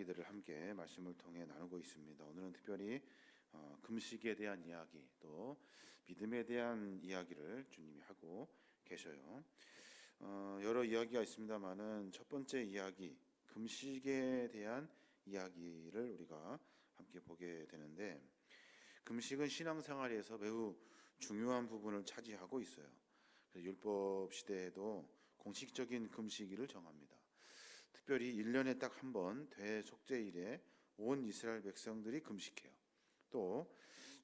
이야기들을 함께 말씀을 통해 나누고 있습니다. 오늘은 특별히 금식에 대한 이야기, 또 믿음에 대한 이야기를 주님이 하고 계셔요. 여러 이야기가 있습니다만은 첫 번째 이야기, 금식에 대한 이야기를 우리가 함께 보게 되는데, 금식은 신앙생활에서 매우 중요한 부분을 차지하고 있어요. 율법 시대에도 공식적인 금식일을 정합니다. 특별히 1년에 딱 한 번 대속죄일에 온 이스라엘 백성들이 금식해요. 또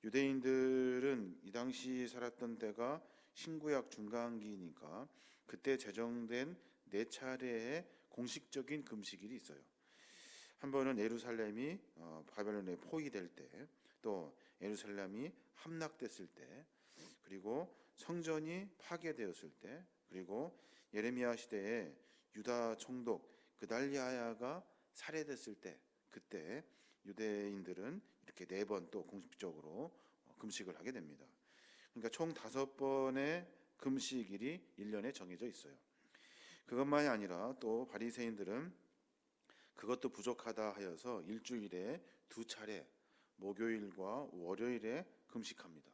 유대인들은 이 당시 살았던 때가 신구약 중간기니까 그때 제정된 네 차례의 공식적인 금식일이 있어요. 한 번은 예루살렘이 바벨론에 포위될 때, 또 예루살렘이 함락됐을 때, 그리고 성전이 파괴되었을 때, 그리고 예레미야 시대에 유다 총독 그달리아야가 살해됐을 때, 그때 유대인들은 이렇게 네 번 또 공식적으로 금식을 하게 됩니다. 그러니까 총 5번의 금식일이 1년에 정해져 있어요. 그것만이 아니라 또 바리새인들은 그것도 부족하다 하여서 일주일에 2차례 목요일과 월요일에 금식합니다.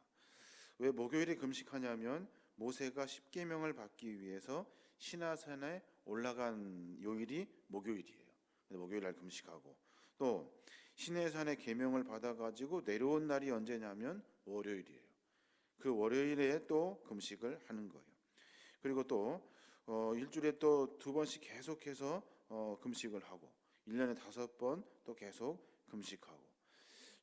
왜 목요일에 금식하냐면 모세가 십계명을 받기 위해서 시나산에 올라간 요일이 목요일이에요. 목요일 날 금식하고, 또 시내산의 계명을 받아가지고 내려온 날이 언제냐면 월요일이에요. 그 월요일에 또 금식을 하는 거예요. 그리고 또 일주일에 또 2번씩 계속해서 금식을 하고, 1년에 5번 또 계속 금식하고,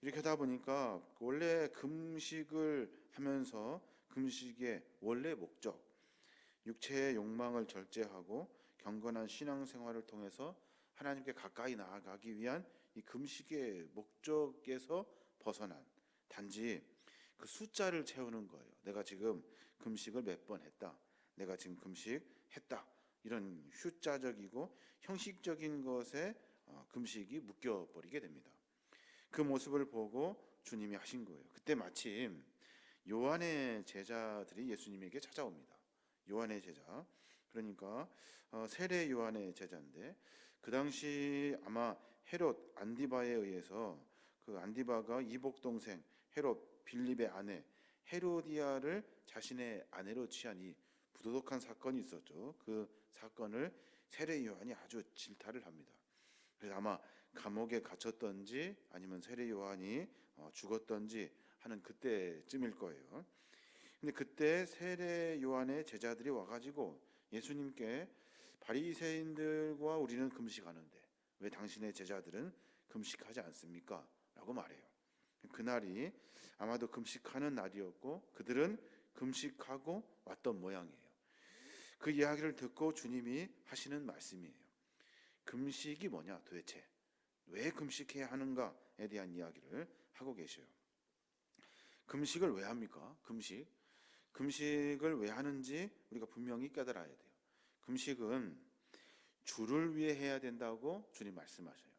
이렇게 하다 보니까 원래 금식을 하면서 금식의 원래 목적, 육체의 욕망을 절제하고 경건한 신앙생활을 통해서 하나님께 가까이 나아가기 위한 이 금식의 목적에서 벗어난, 단지 그 숫자를 채우는 거예요. 내가 지금 금식을 몇 번 했다, 내가 지금 금식했다, 이런 숫자적이고 형식적인 것에 금식이 묶여버리게 됩니다. 그 모습을 보고 주님이 하신 거예요. 그때 마침 요한의 제자들이 예수님에게 찾아옵니다. 요한의 제자, 그러니까 세례 요한의 제자인데, 그 당시 아마 헤롯 안디바에 의해서, 그 안디바가 이복 동생 헤롯 빌립의 아내 헤로디아를 자신의 아내로 취한 이 부도덕한 사건이 있었죠. 그 사건을 세례 요한이 아주 질타를 합니다. 그래서 아마 감옥에 갇혔던지 아니면 세례 요한이 죽었던지 하는 그때쯤일 거예요. 근데 그때 세례 요한의 제자들이 와가지고 예수님께 바리새인들과 우리는 금식하는데 왜 당신의 제자들은 금식하지 않습니까? 라고 말해요. 그날이 아마도 금식하는 날이었고 그들은 금식하고 왔던 모양이에요. 그 이야기를 듣고 주님이 하시는 말씀이에요. 금식이 뭐냐 도대체? 왜 금식해야 하는가에 대한 이야기를 하고 계셔요. 금식을 왜 합니까? 금식을 왜 하는지 우리가 분명히 깨달아야 돼요. 금식은 주를 위해 해야 된다고 주님 말씀하셔요.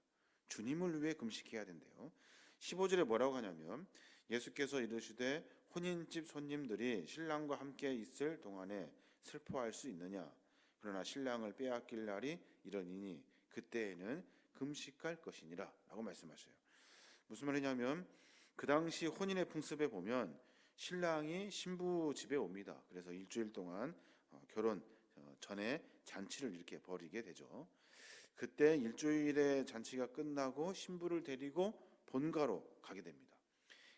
주님을 위해 금식해야 된대요. 15절에 뭐라고 하냐면 예수께서 이르시되 혼인집 손님들이 신랑과 함께 있을 동안에 슬퍼할 수 있느냐? 그러나 신랑을 빼앗길 날이 이러니니 그때에는 금식할 것이니라 라고 말씀하셔요. 무슨 말이냐면 그 당시 혼인의 풍습에 보면 신랑이 신부 집에 옵니다. 그래서 일주일 동안 결혼 전에 잔치를 이렇게 벌이게 되죠. 그때 일주일의 잔치가 끝나고 신부를 데리고 본가로 가게 됩니다.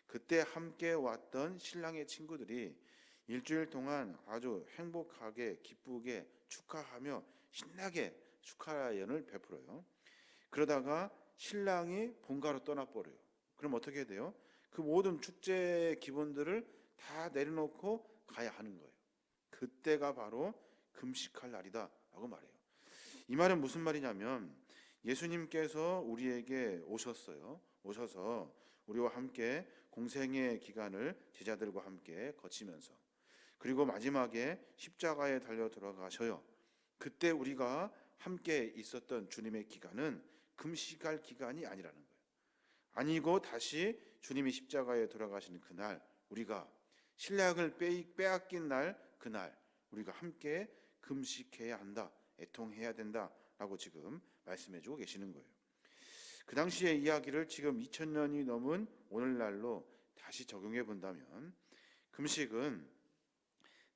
그때 함께 왔던 신랑의 친구들이 일주일 동안 아주 행복하게 기쁘게 축하하며 신나게 축하연을 베풀어요. 그러다가 신랑이 본가로 떠나버려요. 그럼 어떻게 돼요? 그 모든 축제 기본들을 다 내려놓고 가야 하는 거예요. 그때가 바로 금식할 날이다 라고 말해요. 이 말은 무슨 말이냐면 예수님께서 우리에게 오셨어요. 오셔서 우리와 함께 공생의 기간을 제자들과 함께 거치면서, 그리고 마지막에 십자가에 달려 들어가셔요. 그때 우리가 함께 있었던 주님의 기간은 금식할 기간이 아니라는 거예요. 아니고 다시 주님이 십자가에 돌아가시는 그날, 우리가 신랑을 빼앗긴 날, 그날 우리가 함께 금식해야 한다, 애통해야 된다라고 지금 말씀해주고 계시는 거예요. 그 당시의 이야기를 지금 2000년이 넘은 오늘날로 다시 적용해 본다면 금식은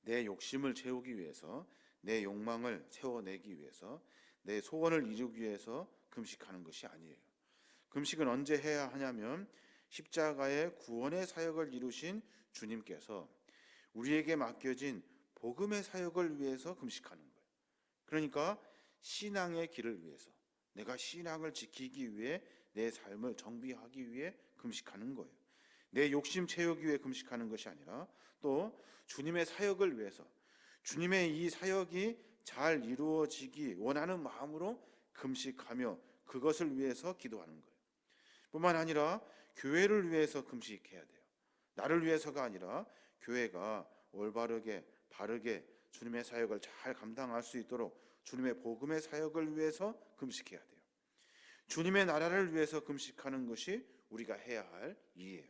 내 욕심을 채우기 위해서, 내 욕망을 채워내기 위해서, 내 소원을 이루기 위해서 금식하는 것이 아니에요. 금식은 언제 해야 하냐면 십자가의 구원의 사역을 이루신 주님께서 우리에게 맡겨진 복음의 사역을 위해서 금식하는 거예요. 그러니까 신앙의 길을 위해서, 내가 신앙을 지키기 위해 내 삶을 정비하기 위해 금식하는 거예요. 내 욕심 채우기 위해 금식하는 것이 아니라 또 주님의 사역을 위해서, 주님의 이 사역이 잘 이루어지기 원하는 마음으로 금식하며 그것을 위해서 기도하는 거예요. 뿐만 아니라 교회를 위해서 금식해야 돼요. 나를 위해서가 아니라 교회가 올바르게 바르게 주님의 사역을 잘 감당할 수 있도록 주님의 복음의 사역을 위해서 금식해야 돼요. 주님의 나라를 위해서 금식하는 것이 우리가 해야 할 일이에요.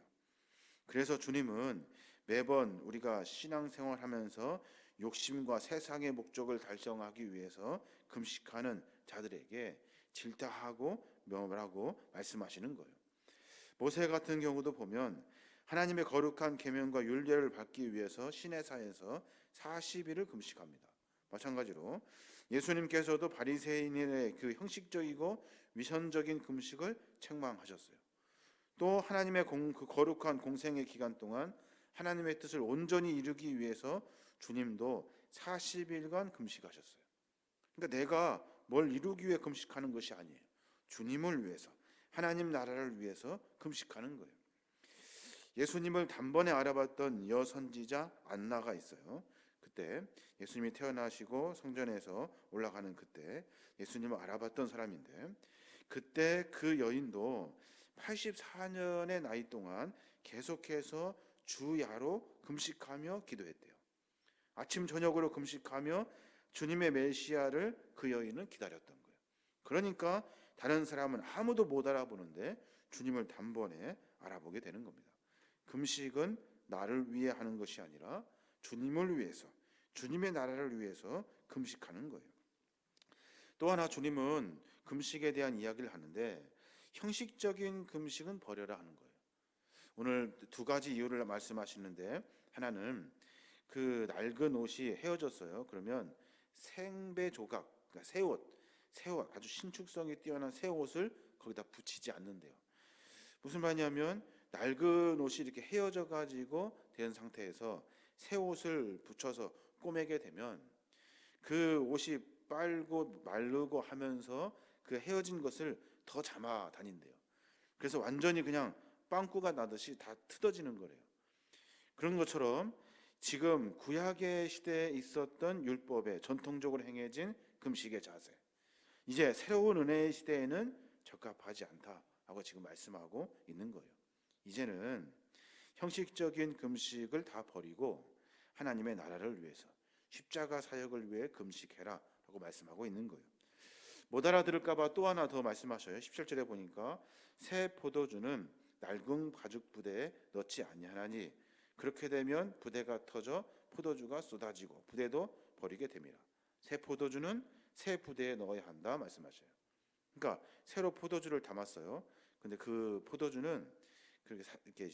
그래서 주님은 매번 우리가 신앙생활하면서 욕심과 세상의 목적을 달성하기 위해서 금식하는 자들에게 질타하고 명하고 말씀하시는 거예요. 모세 같은 경우도 보면 하나님의 거룩한 계명과 율례를 받기 위해서 시내산에서 40일을 금식합니다. 마찬가지로 예수님께서도 바리새인의 그 형식적이고 위선적인 금식을 책망하셨어요. 또 하나님의 그 거룩한 공생의 기간 동안 하나님의 뜻을 온전히 이루기 위해서 주님도 40일간 금식하셨어요. 그러니까 내가 뭘 이루기 위해 금식하는 것이 아니에요. 주님을 위해서, 하나님 나라를 위해서 금식하는 거예요. 예수님을 단번에 알아봤던 여선지자 안나가 있어요. 그때 예수님이 태어나시고 성전에서 올라가는 그때 예수님을 알아봤던 사람인데, 그때 그 여인도 84년의 나이 동안 계속해서 주야로 금식하며 기도했대요. 아침 저녁으로 금식하며 주님의 메시아를 그 여인은 기다렸던 거예요. 그러니까 다른 사람은 아무도 못 알아보는데 주님을 단번에 알아보게 되는 겁니다. 금식은 나를 위해 하는 것이 아니라 주님을 위해서, 주님의 나라를 위해서 금식하는 거예요. 또 하나 주님은 금식에 대한 이야기를 하는데 형식적인 금식은 버려라 하는 거예요. 오늘 두 가지 이유를 말씀하시는데, 하나는 그 낡은 옷이 헤어졌어요. 그러면 생배 조각, 그러니까 새 옷, 아주 신축성이 뛰어난 새 옷을 거기다 붙이지 않는데요. 무슨 말이냐면 낡은 옷이 이렇게 헤어져 가지고 된 상태에서 새 옷을 붙여서 꼬매게 되면 그 옷이 빨고 마르고 하면서 그 헤어진 것을 더 잡아 다닌대요. 그래서 완전히 그냥 빵꾸가 나듯이 다 뜯어지는 거래요. 그런 것처럼 지금 구약의 시대에 있었던 율법에 전통적으로 행해진 금식의 자세, 이제 새로운 은혜의 시대에는 적합하지 않다라고 지금 말씀하고 있는 거예요. 이제는 형식적인 금식을 다 버리고 하나님의 나라를 위해서, 십자가 사역을 위해 금식해라 라고 말씀하고 있는 거예요. 못 알아들을까 봐 또 하나 더 말씀하셔요. 17절에 보니까 새 포도주는 낡은 가죽 부대에 넣지 아니하나니 그렇게 되면 부대가 터져 포도주가 쏟아지고 부대도 버리게 됩니다. 새 포도주는 새 부대에 넣어야 한다 말씀하셔요. 그러니까 새로 포도주를 담았어요. 근데 그 포도주는 이렇게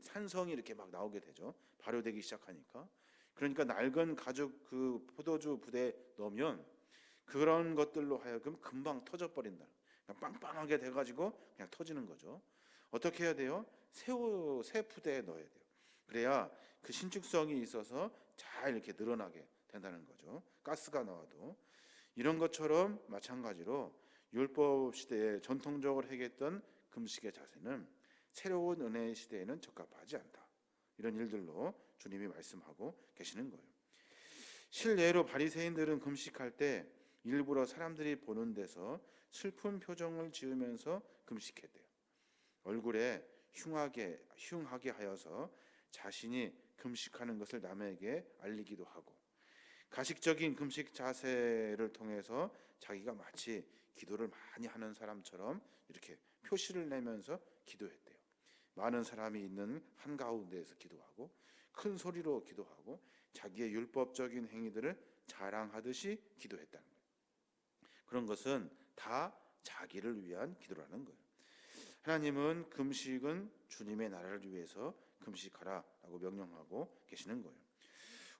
산성이 이렇게 막 나오게 되죠. 발효되기 시작하니까. 그러니까 낡은 가죽 그 포도주 부대에 넣으면 그런 것들로 하여금 금방 터져 버린다. 그냥 빵빵하게 돼가지고 그냥 터지는 거죠. 어떻게 해야 돼요? 새 부대에 넣어야 돼요. 그래야 그 신축성이 있어서 잘 이렇게 늘어나게 된다는 거죠. 가스가 나와도. 이런 것처럼 마찬가지로 율법 시대에 전통적으로 행했던 금식의 자세는 새로운 은혜의 시대에는 적합하지 않다. 이런 일들로 주님이 말씀하고 계시는 거예요. 실례로 바리새인들은 금식할 때 일부러 사람들이 보는 데서 슬픈 표정을 지으면서 금식했대요. 얼굴에 흉하게 하여서 자신이 금식하는 것을 남에게 알리기도 하고, 가식적인 금식 자세를 통해서 자기가 마치 기도를 많이 하는 사람처럼 이렇게 표시를 내면서 기도했대요. 많은 사람이 있는 한가운데에서 기도하고 큰 소리로 기도하고 자기의 율법적인 행위들을 자랑하듯이 기도했다는 거예요. 그런 것은 다 자기를 위한 기도라는 거예요. 하나님은 금식은 주님의 나라를 위해서 금식하라라고 명령하고 계시는 거예요.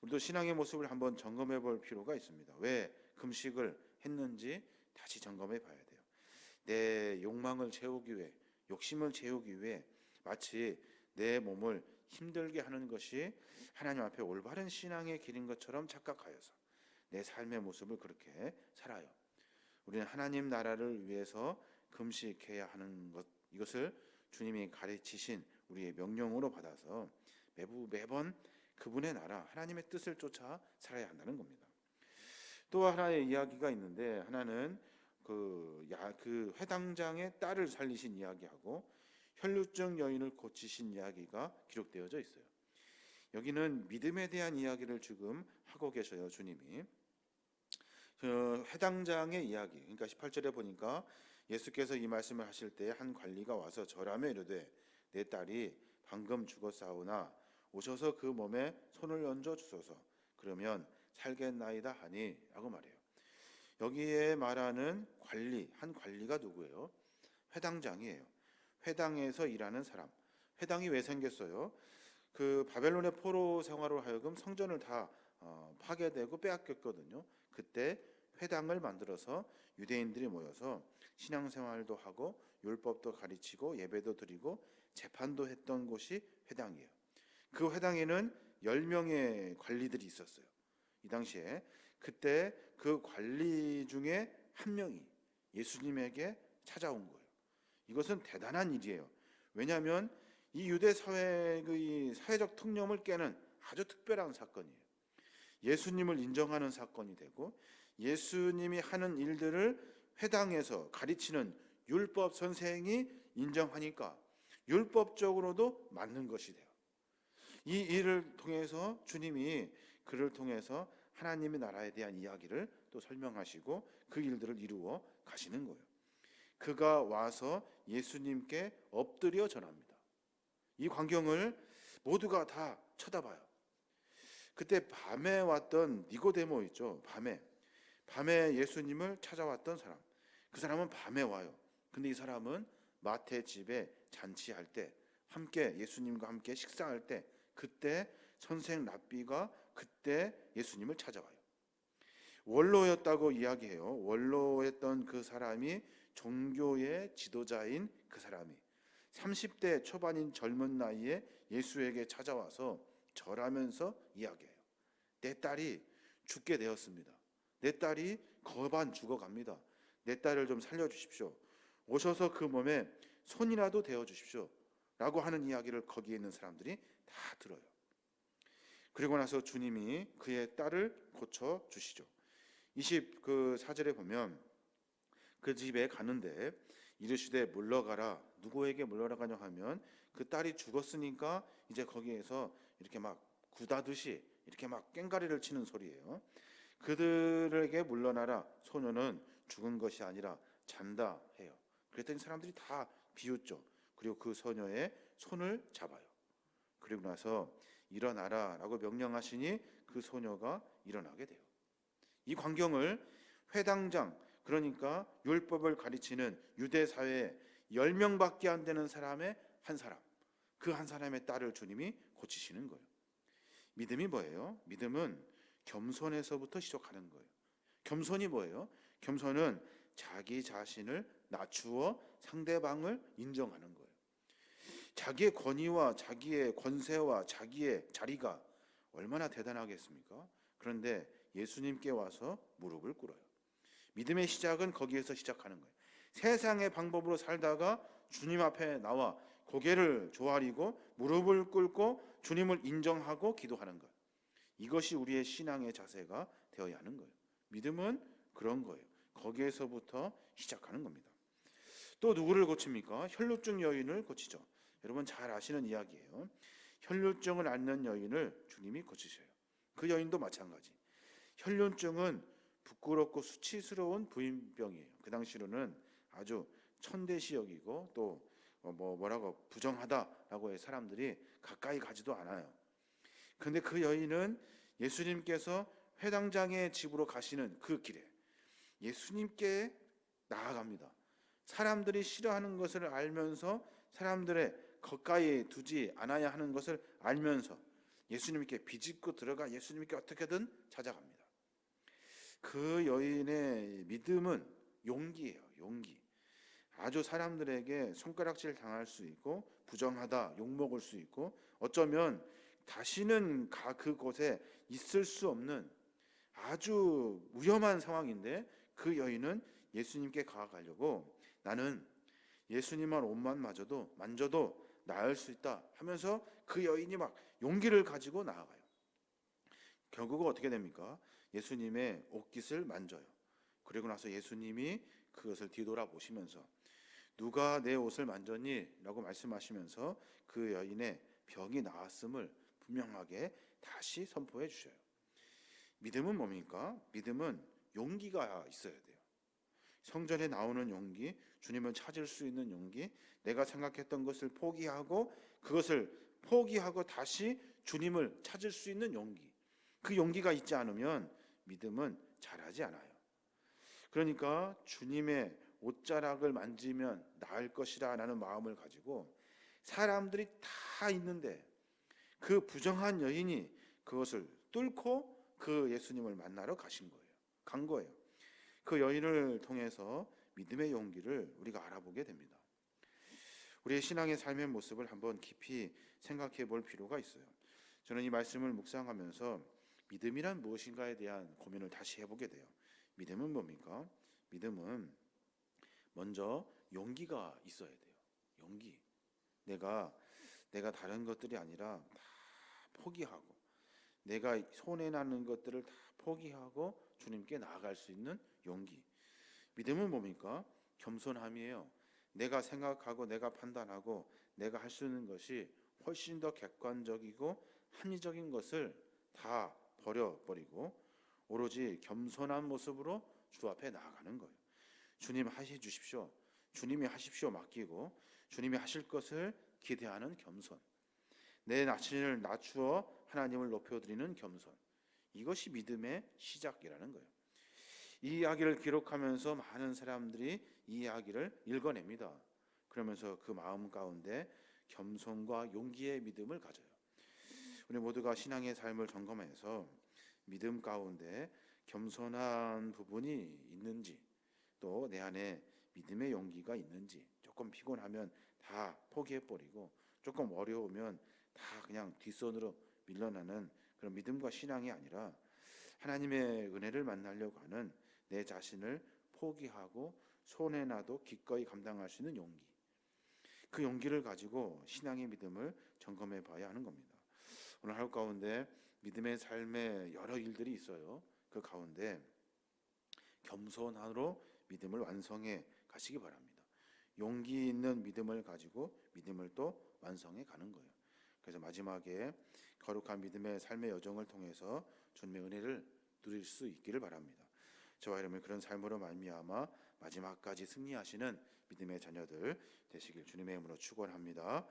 우리도 신앙의 모습을 한번 점검해 볼 필요가 있습니다. 왜 금식을 했는지 다시 점검해 봐야 돼요. 내 욕망을 채우기 위해, 욕심을 채우기 위해 마치 내 몸을 힘들게 하는 것이 하나님 앞에 올바른 신앙의 길인 것처럼 착각하여서 내 삶의 모습을 그렇게 살아요. 우리는 하나님 나라를 위해서 금식해야 하는 것, 이것을 주님이 가르치신 우리의 명령으로 받아서 매번 그분의 나라, 하나님의 뜻을 쫓아 살아야 한다는 겁니다. 또 하나의 이야기가 있는데, 하나는 그 회당장의 딸을 살리신 이야기하고 혈루증 여인을 고치신 이야기가 기록되어져 있어요. 여기는 믿음에 대한 이야기를 지금 하고 계셔요, 주님이. 회당장의 이야기, 그러니까 18절에 보니까 예수께서 이 말씀을 하실 때 한 관리가 와서 절하며 이르되 내 딸이 방금 죽었사오나 오셔서 그 몸에 손을 얹어 주소서 그러면 살겠나이다 하니 라고 말해요. 여기에 말하는 한 관리가 누구예요? 회당장이에요. 회당에서 일하는 사람. 회당이 왜 생겼어요? 그 바벨론의 포로 생활로 하여금 성전을 다 파괴되고 빼앗겼거든요. 그때 회당을 만들어서 유대인들이 모여서 신앙생활도 하고 율법도 가르치고 예배도 드리고 재판도 했던 곳이 회당이에요. 그 회당에는 10명의 관리들이 있었어요. 이 당시에. 그때 그 관리 중에 한 명이 예수님에게 찾아온 거예요. 이것은 대단한 일이에요. 왜냐하면 이 유대 사회의 사회적 통념을 깨는 아주 특별한 사건이에요. 예수님을 인정하는 사건이 되고 예수님이 하는 일들을 회당에서 가르치는 율법 선생이 인정하니까 율법적으로도 맞는 것이 돼요. 이 일을 통해서 주님이 그를 통해서 하나님의 나라에 대한 이야기를 또 설명하시고 그 일들을 이루어 가시는 거예요. 그가 와서 예수님께 엎드려 전합니다. 이 광경을 모두가 다 쳐다봐요. 그때 밤에 왔던 니고데모 있죠. 밤에 예수님을 찾아왔던 사람. 그 사람은 밤에 와요. 근데 이 사람은 마태 집에 잔치할 때 함께 예수님과 함께 식사할 때 그때 선생 랍비가 그때 예수님을 찾아와요. 원로였다고 이야기해요. 원로였던 그 사람이 종교의 지도자인 그 사람이 30대 초반인 젊은 나이에 예수에게 찾아와서 절하면서 이야기해요. 내 딸이 죽게 되었습니다. 내 딸이 거반 죽어갑니다. 내 딸을 좀 살려주십시오. 오셔서 그 몸에 손이라도 대어주십시오. 라고 하는 이야기를 거기에 있는 사람들이 다 들어요. 그리고 나서 주님이 그의 딸을 고쳐주시죠. 24절에 보면 그 집에 가는데 이르시되 물러가라. 누구에게 물러가냐 하면 그 딸이 죽었으니까 이제 거기에서 이렇게 막 구다듯이 이렇게 막 꽹가리를 치는 소리예요. 그들에게 물러나라. 소녀는 죽은 것이 아니라 잔다 해요. 그랬더니 사람들이 다 비웃죠. 그리고 그 소녀의 손을 잡아요. 그리고 나서 일어나라 라고 명령하시니 그 소녀가 일어나게 돼요. 이 광경을 회당장, 그러니까 율법을 가르치는 유대 사회에 10명밖에 안 되는 사람의 한 사람, 그 한 사람의 딸을 주님이 고치시는 거예요. 믿음이 뭐예요? 믿음은 겸손에서부터 시작하는 거예요. 겸손이 뭐예요? 겸손은 자기 자신을 낮추어 상대방을 인정하는 거예요. 자기의 권위와 자기의 권세와 자기의 자리가 얼마나 대단하겠습니까? 그런데 예수님께 와서 무릎을 꿇어요. 믿음의 시작은 거기에서 시작하는 거예요. 세상의 방법으로 살다가 주님 앞에 나와 고개를 조아리고 무릎을 꿇고 주님을 인정하고 기도하는 것. 이것이 우리의 신앙의 자세가 되어야 하는 거예요. 믿음은 그런 거예요. 거기에서부터 시작하는 겁니다. 또 누구를 고칩니까? 혈루증 여인을 고치죠. 여러분 잘 아시는 이야기예요. 혈루증을 앓는 여인을 주님이 고치셔요. 그 여인도 마찬가지. 혈루증은 부끄럽고 수치스러운 부인병이에요. 그 당시로는 아주 천대시 여기고 또 뭐라고 부정하다라고 해 사람들이 가까이 가지도 않아요. 그런데 그 여인은 예수님께서 회당장의 집으로 가시는 그 길에 예수님께 나아갑니다. 사람들이 싫어하는 것을 알면서 사람들의 가까이 두지 않아야 하는 것을 알면서 예수님께 비집고 들어가 예수님께 어떻게든 찾아갑니다. 그 여인의 믿음은 용기예요. 용기. 아주 사람들에게 손가락질 당할 수 있고 부정하다 욕먹을 수 있고 어쩌면 다시는 그곳에 있을 수 없는 아주 위험한 상황인데 그 여인은 예수님께 가가려고 나는 예수님만 옷만 만져도 나을 수 있다 하면서 그 여인이 막 용기를 가지고 나아가요. 결국은 어떻게 됩니까? 예수님의 옷깃을 만져요. 그리고 나서 예수님이 그것을 뒤돌아보시면서 누가 내 옷을 만졌니? 라고 말씀하시면서 그 여인의 병이 나았음을 분명하게 다시 선포해 주셔요. 믿음은 뭡니까? 믿음은 용기가 있어야 돼요. 성전에 나오는 용기, 주님을 찾을 수 있는 용기, 내가 생각했던 것을 포기하고 그것을 포기하고 다시 주님을 찾을 수 있는 용기. 그 용기가 있지 않으면 믿음은 자라지 않아요. 그러니까 주님의 옷자락을 만지면 나을 것이라 라는 마음을 가지고 사람들이 다 있는데 그 부정한 여인이 그것을 뚫고 그 예수님을 만나러 간 거예요. 그 여인을 통해서 믿음의 용기를 우리가 알아보게 됩니다. 우리의 신앙의 삶의 모습을 한번 깊이 생각해 볼 필요가 있어요. 저는 이 말씀을 묵상하면서 믿음이란 무엇인가에 대한 고민을 다시 해보게 돼요. 믿음은 뭡니까? 믿음은 먼저 용기가 있어야 돼요. 용기. 내가 다른 것들이 아니라 다 포기하고 내가 손해 나는 것들을 다 포기하고 주님께 나아갈 수 있는 용기. 믿음은 뭡니까? 겸손함이에요. 내가 생각하고 내가 판단하고 내가 할 수 있는 것이 훨씬 더 객관적이고 합리적인 것을 다 버려버리고 오로지 겸손한 모습으로 주 앞에 나아가는 거예요. 주님 주십시오. 주님이 하십시오 맡기고 주님이 하실 것을 기대하는 겸손. 내 자신을 낮추어 하나님을 높여드리는 겸손. 이것이 믿음의 시작이라는 거예요. 이 이야기를 기록하면서 많은 사람들이 이 이야기를 읽어냅니다. 그러면서 그 마음 가운데 겸손과 용기의 믿음을 가져요. 우리 모두가 신앙의 삶을 점검해서 믿음 가운데 겸손한 부분이 있는지 또 내 안에 믿음의 용기가 있는지 조금 피곤하면 다 포기해버리고 조금 어려우면 다 그냥 뒷손으로 밀려나는 그런 믿음과 신앙이 아니라 하나님의 은혜를 만나려고 하는 내 자신을 포기하고 손해나도 기꺼이 감당할 수 있는 용기. 그 용기를 가지고 신앙의 믿음을 점검해 봐야 하는 겁니다. 오늘 하루 가운데 믿음의 삶에 여러 일들이 있어요. 그 가운데 겸손함으로 믿음을 완성해 가시기 바랍니다. 용기 있는 믿음을 가지고 믿음을 또 완성해 가는 거예요. 그래서 마지막에 거룩한 믿음의 삶의 여정을 통해서 주님의 은혜를 누릴 수 있기를 바랍니다. 저와 여러분이 그런 삶으로 말미암아 마지막까지 승리하시는 믿음의 자녀들 되시길 주님의 이름으로 축원합니다.